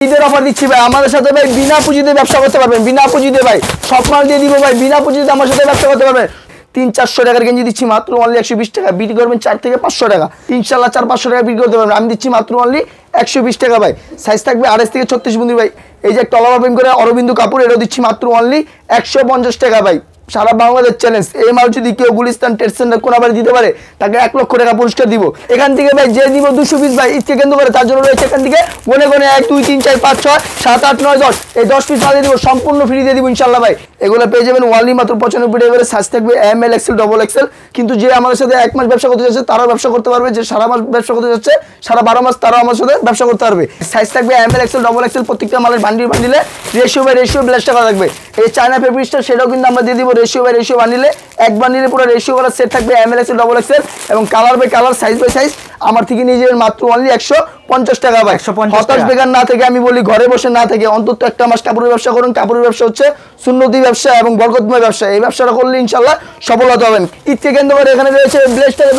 ঈদের অফার দিচ্ছি ভাই, আমাদের সাথে ভাই বিনা পুঁজিতে ব্যবসা করতে পারবেন। বিনা পুঁজিতে ভাই সব মাল দিয়ে দিব ভাই, বিনা পুঁজিতে আমার সাথে ব্যবসা করতে পারবেন। 300-400 টাকার গেঞ্জি দিচ্ছি মাত্র অনলি 120 টাকা, বিক্রি করবেন 4 থেকে 500 টাকা, ইনশাল্লাহ 400-500 টাকা বিক্রি করতে পারবেন। আমি দিচ্ছি মাত্র অনলি 120 টাকা ভাই। সাইজ থাকবে 28 থেকে 36 বন্ধু ভাই। এই যে একটা অলাভা প্রিন্ট করে অরবিন্দু কাপড়, এটাও দিচ্ছি মাত্র অনলি 150 টাকা ভাই। সারা বাংলাদেশ চ্যালেঞ্জ, এই মাল যদি কেউ গুলিস্তান ট্রেড সেন্টার কোনাবাড়ি দিতে পারে তাকে 1 লক্ষ টাকা পুরস্কার দিব। এখান থেকে ভাই যে দিব 200 পিস ভাই, ঈদকে কেন্দ্র করে তার জন্য রয়েছে এখান থেকে গনে গনে 1 2 3 4 5 6 7 8 9 10 এই 10 পিস মাল দিয়ে দিব, সম্পূর্ণ ফ্রি দিয়ে দিব ইনশাআল্লাহ ভাই। এগুলো পেয়ে যাবেন ওয়ানলি মাত্র 95 টাকা করে। সাইজ থাকবে M L XL double XL. কিন্তু যে আমাদের সাথে 1 মাস ব্যবসা করতে যাচ্ছে তারাও ব্যবসা করতে পারবে, যে সারা মাস ব্যবসা করতে যাচ্ছে সারা 12 মাস তারাও আমার সাথে ব্যবসা করতে পারবে। সাইজ থাকবে M L XL double XL. প্রত্যেকটা মালের বান্ডিলে রেশিও বাই রেশিও ব্লাশ টাকা থাকবে। এই চায়না ফেব্রিক্সটা সেটাও কিন্তু আমরা দিয়ে দিব রেশিও বাই রেশিও বান্ডিলে। এক বান্ডিলে পুরো রেশিও করা সেট থাকবে M L XL double XL এবং colour by colour size by size. আমার থেকে নিয়ে যাবেন মাত্র অনলি 150 টাকা ভাই। হতাশ বেকার না থেকে আমি বলি, ঘরে বসে না থেকে অন্তত একটা মাস কাপড়ের ব্যবসা করুন। কাপড়ের ব্যবসা হচ্ছে সুন্নতি ব্যবসা এবং বরকতময় ব্যবসা। এই ব্যবসাটা করলে ইনশাল্লাহ সফল হতে হবেন। ঈদকে কেন্দ্র করে এখানে রয়েছে ব্লেস্টারে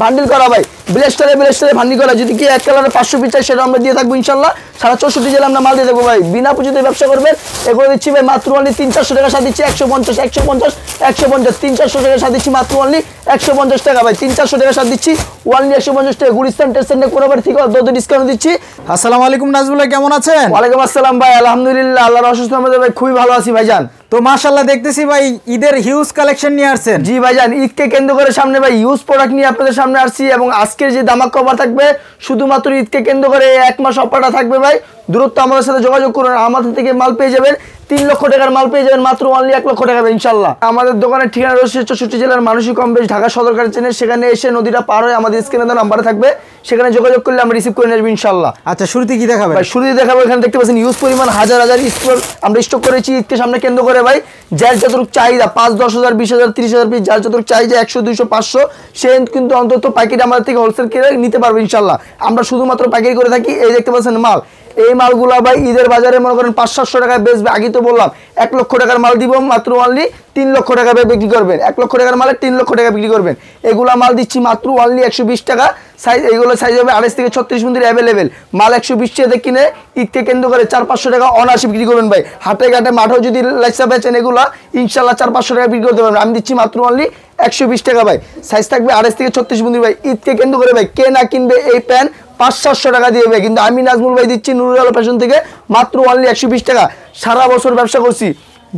ভান্ডিল করা ভাই, ব্লেস্টারে ভান্ডিল করা। যদি কি এক কালারে 500 পিস চাই সেটা আমরা দিয়ে থাকবো ইনশাল্লাহ। সারা 64 জেলা আমরা মাল দিয়ে থাকবো ভাই। বিনা পুঁজিতে ব্যবসা করবেন। এগুলো দিচ্ছি ভাই মাত্র অনলি 300-400 টাকা সাথে দিচ্ছি 150 300-400 টাকা সাথে দিচ্ছি মাত্র অনলি 150 টাকা ভাই। 300-400 টাকা সাথে দিচ্ছি অনলি 150 টাকা। গুলিস্তান ট্রেড সেন্টার কোনাবাড়ি থেকে ডিসকাউন্ট দিচ্ছি। আসসালামু আলাইকুম নাজমুল ভাই, কেমন আছেন? ওয়ালাইকুম আসসালাম ভাই, আলহামদুলিল্লাহ আল্লাহর অশেষ রহমতে ভাই খুবই ভালো আছি ভাইজান। তো মাশাআল্লাহ দেখতেছি ভাই ঈদের হিউজ কালেকশন নিয়ে আসছেন। জি ভাইজান, ঈদকে কেন্দ্র করে সামনে ভাই হিউজ প্রোডাক্ট নিয়ে আপনাদের সামনে আসছি এবং আজকের যে দামাক অফার থাকবে শুধুমাত্র ঈদকে কেন্দ্র করে 1 মাস অফারটা থাকবে ভাই। দূরত্ব আমাদের সাথে যোগাযোগ করুন, আমাদের থেকে মাল পেয়ে যাবেন 3 লক্ষ টাকার মাল পেয়ে যাবেন মাত্র অনলি 1 লক্ষ টাকা ইনশাল্লাহ। আমাদের দোকানের ঠিকানা রয়েছে 64 জেলার মানুষই কম বেশ ঢাকা সদরকার চেনে। সেখানে এসে নদীটা পার হয়ে আমাদের স্ক্রিনে দেওয়া নাম্বারে থাকবে, সেখানে যোগাযোগ করলে আমরা রিসিভ করে নেব ইনশাল্লাহ। আচ্ছা, শুরুতে কি দেখাবেন ভাই? শুরুতে দেখাবো, এখানে দেখতে পাচ্ছেন হিউজ পরিমাণ হাজার স্টক আমরা স্টক করেছি ঈদকে সামনে কেন্দ্র করে ভাই। যার যতটুকু চাহিদা 5-10 হাজার 20 হাজার 30 হাজার পিস, যার যতটুকু চাহিদা 100 200 500 সে কিন্তু অন্তত পাইকারি আমাদের থেকে হোলসেল কিনে নিতে পারবে ইনশাল্লাহ। আমরা শুধুমাত্র পাইকারি করে থাকি। এই দেখতে পাচ্ছেন মাল, এই মালগুলা ভাই ঈদের বাজারে মনে করেন 500-700 টাকায় বেচবে। আগে তো বললাম 1 লক্ষ টাকার মাল দিব, মাত্র অনলি 3 লক্ষ টাকা বিক্রি করবেন। 1 লক্ষ টাকার মালে 3 লক্ষ টাকা বিক্রি করবেন। এগুলা মাল দিচ্ছি মাত্র অনলি 120 টাকা। সাইজ এগুলো সাইজ হবে 28 থেকে 36 মন্দির অ্যাভেলেবেল। মাল 120 টাকা কিনে ঈদকে কেন্দ্র করে 400-500 টাকা অনায়াসে বিক্রি করবেন ভাই। হাটে ঘাটে মাঠেও যদি লাইসা বেচেন এগুলা ইনশাল্লাহ 400-500 টাকা বিক্রি করতে পারবেন। আমি দিচ্ছি মাত্র অনলি 120 টাকা ভাই। সাইজ থাকবে 28 থেকে 36 মন্দির ভাই। ঈদকে কেন্দ্র করে ভাই কে না কিনবে এই প্যান্ট 500-700 টাকা দিয়ে ভাই, কিন্তু আমি নাজমুল ভাই দিচ্ছি নুরুল আলো ফ্যাশন থেকে মাত্র অনলি 120 টাকা। সারা বছর ব্যবসা করছি,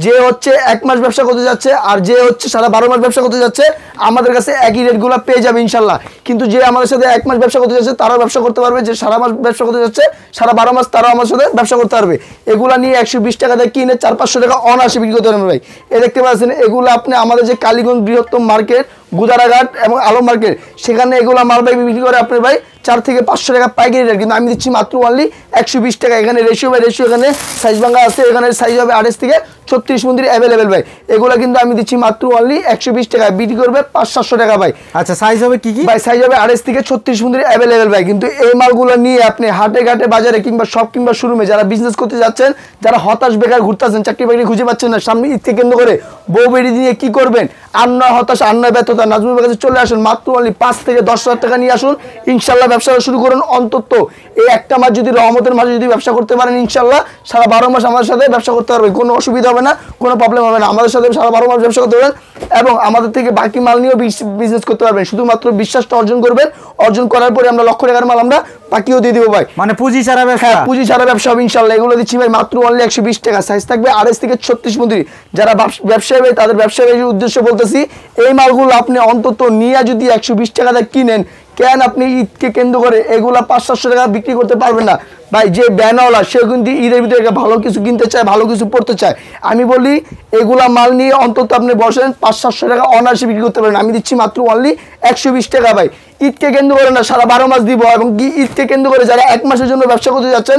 যে হচ্ছে 1 মাস ব্যবসা করতে যাচ্ছে আর যে হচ্ছে সারা 12 মাস ব্যবসা করতে যাচ্ছে আমাদের কাছে একই রেটগুলো পেয়ে যাবে ইনশাল্লাহ। কিন্তু যে আমাদের সাথে 1 মাস ব্যবসা করতে যাচ্ছে তারাও ব্যবসা করতে পারবে, যে সারা মাস ব্যবসা করতে যাচ্ছে সারা 12 মাস তারাও আমার সাথে ব্যবসা করতে পারবে। এগুলা নিয়ে 120 টাকা দিয়ে কিনে 400-500 টাকা অনায়াসে বিক্রি করতে পারবেন ভাই। এ দেখতে পাচ্ছেন এগুলো আপনি আমাদের যে কালীগঞ্জ বৃহত্তম মার্কেট, গুদারাঘাট এবং আলম মার্কেট, সেখানে এগুলো মাল ভাই বিক্রি করে আপনি ভাই 4 থেকে 500 টাকা পাইকারি রেট, কিন্তু আমি দিচ্ছি মাত্র অনলি 120 টাকা। এখানে রেশিও বাই রেশিও, এখানে সাইজ ভাঙা আছে, এখানে সাইজ হবে 28 থেকে 36 মন্দির অ্যাভেলেবেল ভাই। এগুলো কিন্তু আমি দিচ্ছি মাত্র অনলি 120 টাকা, বিক্রি করবে 500-700 টাকা ভাই। আচ্ছা, সাইজ হবে কি কি ভাই? সাইজ হবে 28 থেকে 36 মন্দির অ্যাভেলেবেল ভাই। কিন্তু এই মালগুলো নিয়ে আপনি হাটে ঘাটে বাজারে কিংবা শপ কিংবা শোরুমে যারা বিজনেস করতে যাচ্ছেন, যারা হতাশ বেকার ঘুরতেছেন, চাকরি বাকরি খুঁজে পাচ্ছেন না, সামনে ঈদকে কেন্দ্র করে বউ বেড়ি নিয়ে কি করবেন, আর নয় হতাশ আর নয় ব্যর্থতা, নাজমুল ভাইয়ের কাছে চলে আসুন। মাত্র অনলি 5 থেকে 10 হাজার টাকা নিয়ে আসুন, ইনশাল্লাহ ব্যবসা শুরু করুন। অন্তত এই একটা মাস যদি রহমতের মাসে যদি ব্যবসা করতে পারেন ইনশাল্লাহ সারা 12 মাস আমাদের সাথে ব্যবসা করতে পারবেন, কোনো অসুবিধা হবে না, কোনো প্রবলেম হবে না। আমাদের সাথে সারা 12 মাস ব্যবসা করতে পারবেন এবং আমাদের থেকে বাকি মাল নিয়েও বিজনেস করতে পারবেন। শুধুমাত্র বিশ্বাসটা অর্জন করবেন, অর্জন করার পরে আমরা লক্ষ টাকার মাল আমরা বাকিও দিয়ে দিব ভাই। মানে পুঁজি ছাড়া ব্যবসা? হ্যাঁ, পুঁজি ছাড়া ব্যবসা হবে ইনশাল্লাহ। এগুলো দিচ্ছি ভাই মাত্র অনলি 120 টাকা। সাইজ থাকবে 28 থেকে 36 মন্দির। যারা ব্যবসায়ী ভাই তাদের ব্যবসায়ী উদ্দেশ্য বলতেছি, এই মালগুলো আপনি অন্তত নিয়ে যদি 120 টাকা দিয়ে কিনেন, কেন আপনি ঈদকে কেন্দ্র করে এগুলা 500-700 টাকা বিক্রি করতে পারবেন না ভাই। যে ব্যানাওয়ালা সে কিন্তু ঈদের ভিতরে ভালো কিছু কিনতে চায়, ভালো কিছু পড়তে চায়। আমি বলি এগুলা মাল নিয়ে অন্তত আপনি বসেন 500-700 টাকা অনায়াসে বিক্রি করতে পারেন। আমি দিচ্ছি মাত্র অনলি 120 টাকা ভাই। ঈদকে কেন্দ্র করে না, সারা 12 মাস দিব। এবং কি ঈদকে কেন্দ্র করে যারা 1 মাসের জন্য ব্যবসা করতে যাচ্ছেন,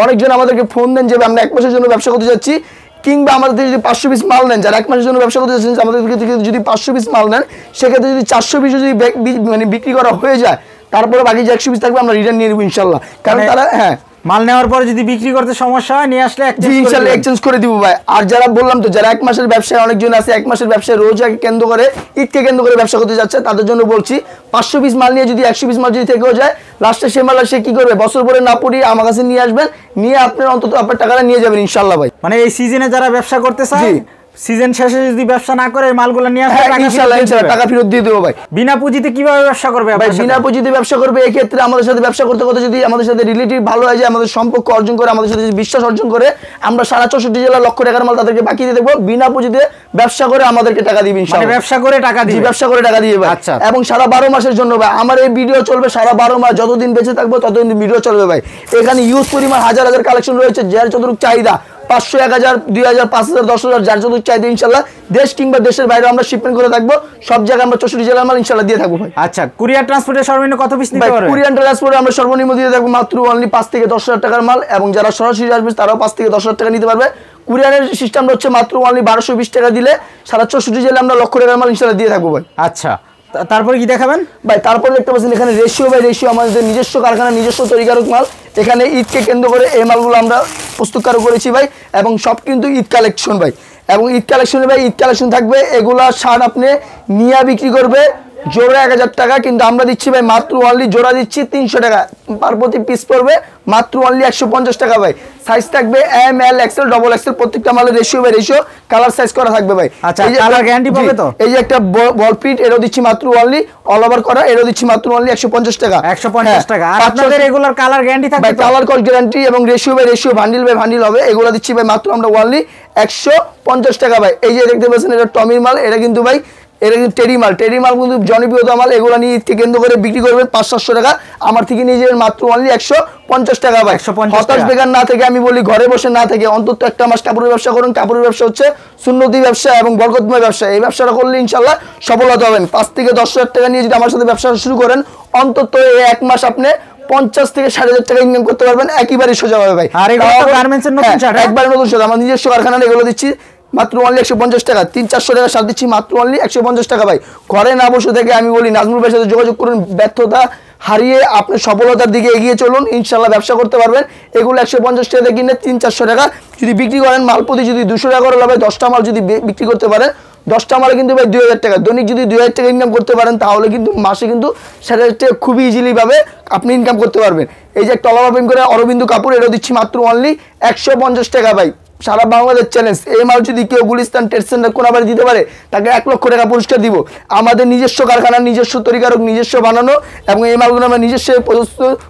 অনেকজন আমাদেরকে ফোন দেন যে আমরা 1 মাসের জন্য ব্যবসা করতে যাচ্ছি, কিংবা আমাদের থেকে যদি 500 পিস মাল নেন, যারা 1 মাসের জন্য ব্যবসা করতে যাচ্ছেন আমাদের থেকে যদি 500 পিস মাল নেন, সেক্ষেত্রে যদি 400 পিস যদি বিক্রি করা হয়ে যায়, তারপরে বাকি যে 100 পিস থাকবে আমরা রিটার্ন নিয়ে নেবো ইনশাল্লাহ। কারণ তারা মাল নেওয়ার পরে যদি বিক্রি করতে সমস্যা হয় নিয়ে আসলে জি ইনশাআল্লাহ এক্সচেঞ্জ করে দিব ভাই। আর যারা বললাম তো যারা 1 মাসের ব্যবসায় অনেকজন আছে 1 মাসের ব্যবসায় রোজাকে কেন্দ্র করে ঈদকে কেন্দ্র করে ব্যবসা করতে যাচ্ছে তাদের জন্য বলছি 500 পিস মাল নিয়ে যদি 100 পিস মাল যদি থেকেও যায় লাস্টে সে মাল সে কি করবে বছর পরে না পড়িয়ে আমার কাছে নিয়ে আসবেন নিয়ে আপনার অন্তত আপনার টাকাটা নিয়ে যাবেন ইনশাআল্লাহ ভাই। মানে এই সিজনে যারা ব্যবসা করতে চায় সিজন শেষে যদি ব্যবসা না করে এই মালগুলো নিয়ে আসলে ইনশাআল্লাহ টাকা ফেরত দিয়ে দেবো ভাই। বিনা পুঁজিতে কিভাবে ব্যবসা করবে ভাই? বিনা পুঁজিতে ব্যবসা করবে এই ক্ষেত্রে আমাদের সাথে ব্যবসা করতে করতে যদি আমাদের সাথে রিলেটিভ ভালো হয় যায় আমাদের সম্পর্ক অর্জন করে আমাদের সাথে যদি বিশ্বাস অর্জন করে আমরা সারা 64 জেলা লক্ষ টাকার মাল তাদেরকে বাকি দিয়ে দেবো বিনা পুঁজিতে ব্যবসা করে আমাদেরকে টাকা দিবেন মানে ব্যবসা করে টাকা দিবে ব্যবসা করে টাকা দিয়ে ভাই। আচ্ছা এবং সারা 12 মাসের জন্য ভাই আমার এই ভিডিও চলবে সারা 12 মাস যতদিন বেঁচে থাকবো ততদিন ভিডিও চলবে ভাই। এখানে ইউজ পরিমাণ হাজার হাজার কালেকশন রয়েছে যার যতটুকু চাহিদা 500 1000 2000 5000 10000 যার যতটুকু চাহিদা ইনশাআল্লাহ দেশ কিংবা দেশের বাইরে আমরা শিপমেন্ট করে থাকবো সব জায়গায় আমরা 64 জেলার মাল ইনশাআল্লাহ দিয়ে থাকবো ভাই। আচ্ছা কুরিয়ার ট্রান্সপোর্টে সর্বনিম্ন কত পিস নিতে পারবে? কুরিয়ার ট্রান্সপোর্টে আমরা সর্বনিম্ন দিয়ে থাকবো মাত্র অনলি 5 থেকে 10,000 টাকার মাল এবং যারা সরাসরি আসবে তারাও 5 থেকে 10,000 টাকা নিতে পারবে। কুরিয়ারের সিস্টেমটা হচ্ছে মাত্র অনলি 1220 টাকা দিলে সারা 64 জেলায় আমরা লক্ষ টাকার মাল ইনশাআল্লাহ দিয়ে থাকবো ভাই। আচ্ছা তারপরে কি দেখাবেন ভাই? তারপরে দেখতে পাচ্ছেন এখানে রেশিও বাই রেশিও আমাদের নিজস্ব কারখানা নিজস্ব তৈরিকারক মাল এখানে ঈদকে কেন্দ্র করে এই মালগুলো আমরা প্রস্তুতকারক করেছি ভাই এবং সব কিন্তু ঈদ কালেকশন ভাই। এবং ঈদ কালেকশনে ভাই ঈদ কালেকশন থাকবে এগুলা শার্ট আপনি নিয়ে বিক্রি করবে জোড়া 1000 টাকা কিন্তু আমরা দিচ্ছি ভাই মাত্র অনলি জোড়া দিচ্ছি 300 টাকা পার প্রতি পিস পড়বে মাত্র অনলি 150 টাকা ভাই। সাইজ থাকবে M L XL double XL প্রত্যেকটা মালের ratio by ratio colour size করা থাকবে ভাই। আচ্ছা কালার গ্যারান্টি পাবে তো? এই যে একটা বল ফিট এরও দিচ্ছি মাত্র অনলি অল ওভার করা এরও দিচ্ছি মাত্র অনলি 150 টাকা 150 টাকা। আর আপনাদের রেগুলার কালার গ্যারান্টি থাকবে ভাই? কালার কস্ট গ্যারান্টি এবং ratio by ratio bundle by bundle হবে এগুলো দিচ্ছি ভাই মাত্র আমরা অনলি 150 টাকা ভাই। এই যে দেখতে পাচ্ছেন এটা টমির মাল এটা কিন্তু ভাই এটা কিন্তু টেরি মাল কিন্তু জনপ্রিয়তা মাল এগুলো নিয়ে ঈদকে কেন্দ্র করে বিক্রি করবেন 500-700 টাকা আমার থেকে নিয়ে যাবেন মাত্র অনলি 150 টাকা ভাই। হতাশ বেকার না থেকে আমি বলি ঘরে বসে না থেকে অন্তত একটা মাস কাপড়ের ব্যবসা করুন। কাপড়ের ব্যবসা হচ্ছে সুন্নতি ব্যবসা এবং বরকতময় ব্যবসা এই ব্যবসাটা করলে ইনশাআল্লাহ সফলতা হবেন। 5 থেকে 10,000 টাকা নিয়ে যদি আমার সাথে ব্যবসা শুরু করেন অন্তত এই এক মাস আপনি 50 থেকে 60,000 টাকা ইনকাম করতে পারবেন একেবারে সোজা হবে ভাই। আর এগুলো তো গার্মেন্টসের নতুন শার্ট একবারে নতুন শার্ট আমার নিজস্ব কারখানা এগুলো দিচ্ছি মাত্র অনলি 150 টাকা 300-400 টাকা শার্ট দিচ্ছি মাত্র অনলি 150 টাকা ভাই। ঘরে না বসে থেকে আমি বলি নাজমুল ভাইয়ের সাথে যোগাযোগ করুন ব্যর্থতা হারিয়ে আপনি সফলতার দিকে এগিয়ে চলুন ইনশাআল্লাহ ব্যবসা করতে পারবেন। এগুলো 150 টাকা কিনে 300-400 টাকা যদি বিক্রি করেন মাল প্রতি যদি 200 টাকা করে লাভ হয় 10টা মাল যদি বিক্রি করতে পারেন 10টা মালে কিন্তু ভাই 2000 টাকা দৈনিক যদি 2000 টাকা ইনকাম করতে পারেন তাহলে কিন্তু মাসে কিন্তু 60,000 টাকা খুবই ইজিলি ভাবে আপনি ইনকাম করতে পারবেন। এই যে একটা অলাভা প্রেম করে অরবিন্দু কাপড় এটা দিচ্ছি মাত্র অনলি 150 টাকা ভাই। সারা বাংলাদেশ চ্যালেঞ্জ এই মাল যদি কেউ গুলিস্তান ট্রেড সেন্টার কোনাবাড়ি দিতে পারে তাকে 1 লক্ষ টাকা পুরস্কার দিব। আমাদের নিজস্ব কারখানা নিজস্ব তরিকারক নিজস্ব বানানো এবং এই মালগুলো আমরা নিজস্ব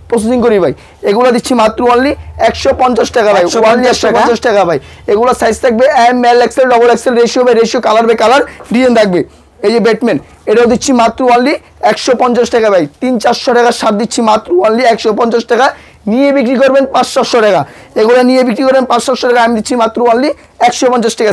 প্রসেসিং করি ভাই। এগুলো দিচ্ছি মাত্র অনলি 150 টাকা ভাই 150 টাকা ভাই। এগুলো সাইজ থাকবে M L XL double XL ratio by ratio colour by colour design থাকবে। এই যে ব্যাটম্যান এটাও দিচ্ছি মাত্র অনলি 150 টাকা ভাই। 300-400 টাকার শার্ট দিচ্ছি মাত্র অনলি 150 টাকা নিয়ে বিক্রি করবেন 500-700 টাকা এগুলো নিয়ে বিক্রি করবেন 500-700 টাকা আমি দিচ্ছি মাত্র অনলি 150 টাকা।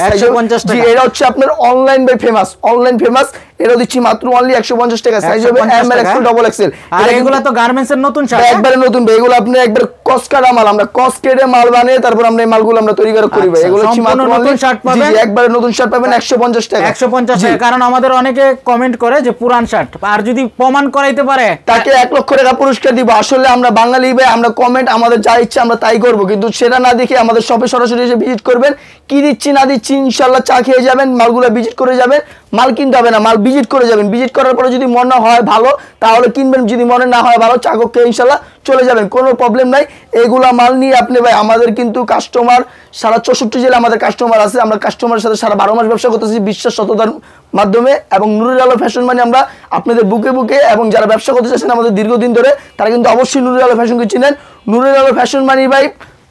এটা হচ্ছে আপনার online by famous online famous এটাও দিচ্ছি মাত্র অনলি 150 টাকা সাইজ হবে M L XL double XL. আর এগুলো তো গার্মেন্টসের নতুন শার্ট একবারে নতুন ভাই এগুলো আপনি একবার কসকাটা মাল আমরা কস কেটে মাল বানিয়ে তারপর আমরা এই মালগুলো আমরা তৈরি করি ভাই। এগুলো হচ্ছে মাত্র নতুন শার্ট পাবেন একবারে নতুন শার্ট পাবেন 150 টাকা 150 টাকা। কারণ আমাদের অনেকে কমেন্ট করে যে পুরান শার্ট আর যদি প্রমাণ করাইতে পারে তাকে 1 লক্ষ টাকা পুরস্কার দিব। আসলে আমরা বাঙালি ভাই আমরা কমেন্ট আমাদের যা ইচ্ছা আমরা তাই করব কিন্তু সেটা না দেখে আমাদের শপে সরাসরি এসে ভিজিট করবেন কি দিচ্ছি না দিচ্ছি ইনশাআল্লাহ চা খেয়ে যাবেন মালগুলো ভিজিট করে যাবেন মাল কিনতে হবে না মাল ভিজিট করে যাবেন ভিজিট করার পরে যদি মনে হয় ভালো তাহলে কিনবেন যদি মনে না হয় ভালো চা খেয়ে ইনশাআল্লাহ চলে যাবেন কোনো প্রবলেম নাই। এগুলা মাল নিয়ে আপনি ভাই আমাদের কিন্তু কাস্টমার সারা 64 জেলা আমাদের কাস্টমার আছে আমরা কাস্টমারের সাথে সারা 12 মাস ব্যবসা করতেছি বিশ্বাস সততার মাধ্যমে এবং নুরুল আলো ফ্যাশন মানে আমরা আপনাদের বুকে বুকে এবং যারা ব্যবসা করতে চাচ্ছেন আমাদের দীর্ঘদিন ধরে তারা কিন্তু অবশ্যই নুরুল আলো ফ্যাশনকে চিনেন। নুরুল আলো ফ্যাশন মানে ভাই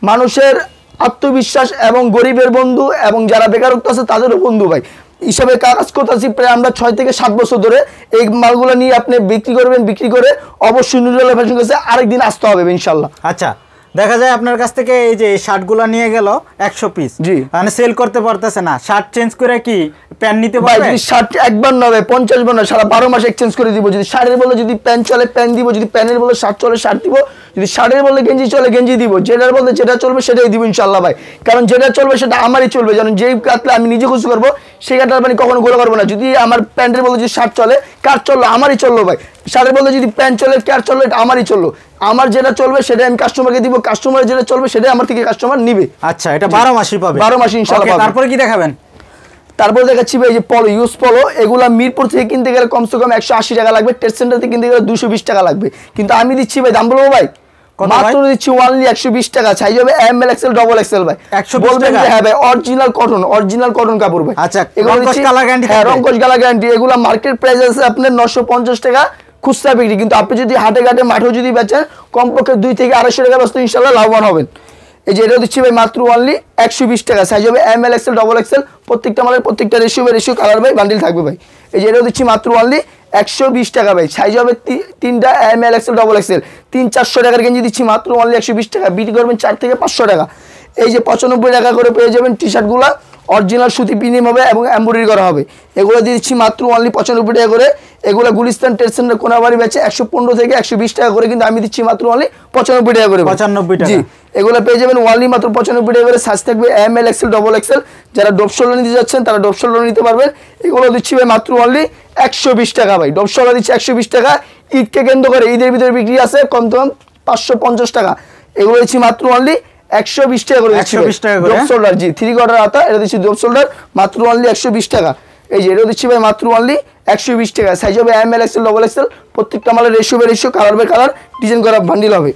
মানুষের আত্মবিশ্বাস এবং গরিবের বন্ধু এবং যারা বেকারত্ব আছে তাদেরও বন্ধু ভাই হিসাবে কাজ করতেছি প্রায় আমরা 6 থেকে 7 বছর ধরে এই মালগুলো নিয়ে আপনি বিক্রি করবেন বিক্রি করে অবশ্যই নুরুল আলো ফ্যাশন কাছে আরেকদিন আসতে হবে ইনশাআল্লাহ। আচ্ছা দেখা যায় আপনার কাছ থেকে এই যে শার্টগুলো নিয়ে গেল 100 পিস জি মানে সেল করতে পারতেছে না শার্ট চেঞ্জ করে কি প্যান্ট নিতে পারবে? যদি শার্ট একবার না ভাই 50 বার না সারা 12 মাস এক্সচেঞ্জ করে দিব। যদি শার্টের বলে যদি প্যান্ট চলে প্যান্ট দিব যদি প্যান্টের বলে শার্ট চলে শার্ট দিব যদি শার্টের বলে গেঞ্জি চলে গেঞ্জি দিব যেটার বলে যেটা চলবে সেটাই দিব ইনশাআল্লাহ ভাই। কারণ যেটা চলবে সেটা আমারই চলবে যেন যেই কাটলে আমি নিজে খুশি করবো সেই কাটলে মানে কখনো গোলা করবো না। যদি আমার প্যান্টের বলে যদি শার্ট চলে কার চললো আমারই চললো ভাই শার্টের বলতে যদি প্যান্ট চলে ক্যার চলে এটা আমারই চললো, আমার যেটা চলবে সেটা আমি কাস্টমারকে দিব, কাস্টমার যেটা চলবে সেটাই আমার থেকে কাস্টমার নিবে। আচ্ছা, এটা 12 মাসই পাবে? 12 মাস ইনশাআল্লাহ পাবে। তারপরে কি দেখাবেন? তারপর দেখাচ্ছি ভাই যে পলো, ইউজ পলো, এগুলা মিরপুর থেকে কিনতে গেলে কমসে কম 180 টাকা লাগবে, ট্রেড সেন্টার থেকে কিনতে গেলে 220 টাকা লাগবে, কিন্তু আমি দিচ্ছি ভাই, দাম বলবো ভাই মাত্র দিচ্ছি অনলি 120 টাকা। সাইজ হবে M L XL double XL ভাই, 120 টাকা। হ্যাঁ ভাই, অরিজিনাল কটন কাপড় ভাই। আচ্ছা, এগুলো রংকশ কালার গ্যারান্টি? হ্যাঁ, রংকশ কালার গ্যারান্টি। এগুলা মার্কেট প্রাইস আছে আপনার 950 টাকা খুচরা বিক্রি, কিন্তু আপনি যদি হাটে ঘাটে মাঠেও যদি বেচেন কমপক্ষে 2 থেকে 250 টাকা বেচতে ইনশাআল্লাহ লাভবান হবেন। এই যে এটা দিচ্ছি ভাই মাত্র অনলি 120 টাকা। সাইজ হবে M L XL double XL, প্রত্যেকটা মালের প্রত্যেকটা রেশিও কালার ভাই বান্ডিল থাকবে ভাই। এই যে এটাও দিচ্ছি মাত্র অনলি 120 টাকা ভাই। সাইজ হবে 3টা M L XL double XL, 300-400 টাকার গেঞ্জি দিচ্ছি মাত্র অনলি 120 টাকা, বিক্রি করবেন 4 থেকে 500 টাকা। এই যে 95 টাকা করে পেয়ে যাবেন টি শার্টগুলো, অরিজিনাল সুতি প্রিমিয়াম হবে এবং এমব্রয়ডারি করা হবে। এগুলো দিয়ে দিচ্ছি মাত্র অনলি 95 টাকা করে। এগুলো গুলিস্তান ট্রেড সেন্টার কোনাবাড়ি বেচে 115 থেকে 120 টাকা করে, কিন্তু আমি দিচ্ছি মাত্র অনলি 95 টাকা করে। 95 টাকা? জি, এগুলো পেয়ে যাবেন অনলি মাত্র 95 টাকা করে। সাইজ থাকবে M L XL double XL. যারা ডপ শোল্ডার নিতে যাচ্ছেন তারা ডপ শোল্ডার নিতে পারবেন। এগুলো দিচ্ছি ভাই মাত্র অনলি 120 টাকা ভাই। ডপ শোল্ডার দিচ্ছি 120 টাকা। ঈদকে কেন্দ্র করে ঈদের ভিতরে বিক্রি আছে কম তো কম 550 টাকা। এগুলো দিচ্ছি মাত্র অনলি 120 টাকা করে। 120 টাকা করে ডপ শোল্ডার, জি, 3 কোয়ার্টার আতা, এটা দিচ্ছি ডপ শোল্ডার মাত্র অনলি 120 টাকা। এই যে এটা দিচ্ছি ভাই মাত্র অনলি 120 টাকা। সাইজ হবে M L XL double XL, প্রত্যেকটা মালের ratio colour by colour design করা বান্ডিল হবে।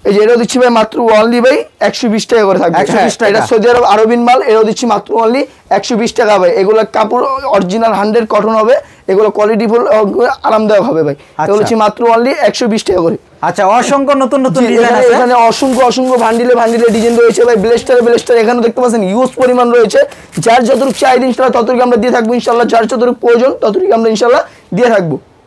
এই যে এটাও দিচ্ছি ভাই মাত্র অনলি ভাই 120 টাকা করে থাকবে। 120 টাকা। এটা সৌদি আরব আরবিন মাল, এটাও দিচ্ছি মাত্র অনলি 120 টাকা ভাই। এগুলো কাপড় অরিজিনাল 100 কটন হবে, এগুলো কোয়ালিটি ফুল আরামদায়ক হবে ভাই। এগুলো দিচ্ছি মাত্র অনলি 120 টাকা করে। আচ্ছা, অসংখ্য নতুন ডিজাইন আছে এখানে, অসংখ্য ভান্ডিলে ডিজাইন রয়েছে ভাই। ব্লেস্টার এখানে দেখতে পাচ্ছেন ইউজ পরিমাণ রয়েছে। যার যতটুকু চাই ইনশাআল্লাহ ততটুকু আমরা দিয়ে থাকবো ইনশাআল্লাহ, যার যতটুকু প্রয়োজন ততটুকু আমরা ইনশাআল্লাহ দিয়ে থাকবো।